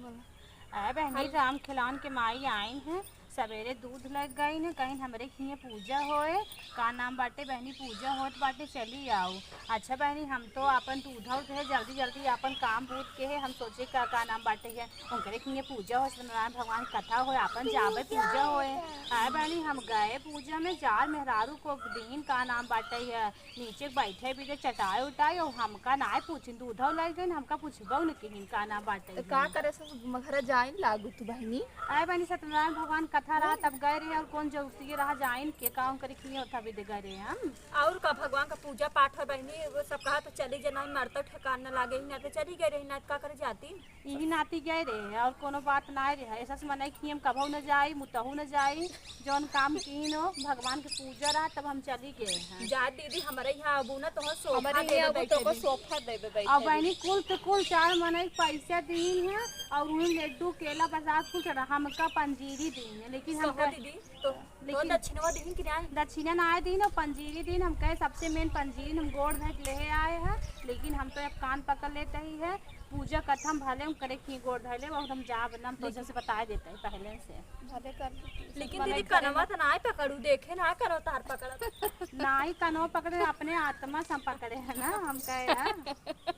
अरे बहनी राम खिलान के माई आइन है, सवेरे दूध लग गई न कहीं हमरे खिए पूजा होए। का नाम बाटे बहनी पूजा होत बाटे चली आओ। अच्छा बहनी हम तो अपन दूधा है जल्दी जल्दी अपन काम बूझ के है, हम सोचे का नाम बाटे है उनकरे खिए पूजा हो, सत्यनारायण भगवान कथा हो, अपन जावे पूजा होए। अरे बहनी हम गए पूजा में जार मेहरारू को दिन का नाम बाटे है नीचे बैठे भी चटाई उटाई और हमका ना पूछी दूधा लग गई हमका पूछबो न कि का नाम बाटे का करे से घर जाइन लागू तू बहनी। अरे बहनी सत्यनारायण भगवान कथा रहा तब गए रहे और कौन जरूरती रहा जाइन के काम करे कि होता भी गए रहे हम। और का भगवान का पूजा पाठ है बहनी वो सब कहा तो चली जाना मरता ठेकान न लागे ना तो चली गई रही ना का करे जाती यही नाती गए रहे और कोनो बात ना रहे ऐसा से मनाई कि हम कभू न जाई मुतहू न जाई जौन काम कीन हो भगवान के पूजा रहा तब हम चली गए हैं। जा दीदी हमारे यहाँ अबू ना तो सोफा हमारे दे यहाँ बैठे तो दी। सोफा देबे बैठे और बहनी कुल तो कुल चार मनाई पैसा दीन है और उन्हें लड्डू केला प्रसाद कुछ हमका पंजीरी दीन है लेकिन हम सोहो दीदी तो लेकिन दक्षिणवा दीदी कि नहीं दक्षिणा ना आए दिन और पंजीरी दिन हम कहे सबसे मेन पंजीरी हम गोड़ भेज ले आए हैं लेकिन हम तो अब कान पकड़ लेते ही है पूजा कथा हम भले हम करे खी गोड़ धैले और हम जा बनम तो से बता देते हैं पहले से भले कर लेकिन दीदी कनवा तो ना पकड़ू देखे ना करो तार पकड़ ना ही कनो पकड़े अपने आत्मा से हम पकड़े है ना हम कहे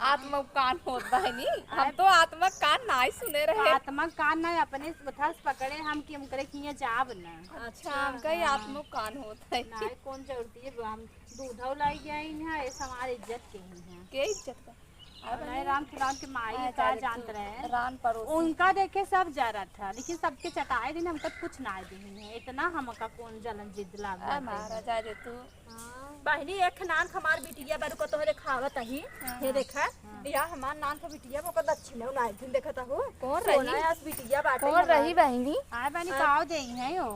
आत्मा कान होत बहनी हम तो आत्मा कान नहीं सुने रहे। आत्मा कान ना अपने उठा से पकड़े हम कि हम करे खी जाब ना। अच्छा हमका ही आत्मा कान होत है ना कौन जरूरती है हम दूधौ लाई गई है ऐसा हमारी इज्जत के ही है के इज्जत का नहीं राम खिलान के माई का जानते रहे रान परोस उनका देखे सब जा रहा था लेकिन सबके चटाए दिन हमका कुछ ना दी है इतना हमका कौन जलन जिद लाग महाराजा रे तू बहनी एक नान हमार बिटिया बारू को तोहरे खावत ही हे देखा या हमार नान का बिटिया को दक्षिण ना दिन देखत हो कौन रही सोना यास बिटिया बाटे कौन रही बहनी आए बनी काव दे है ओ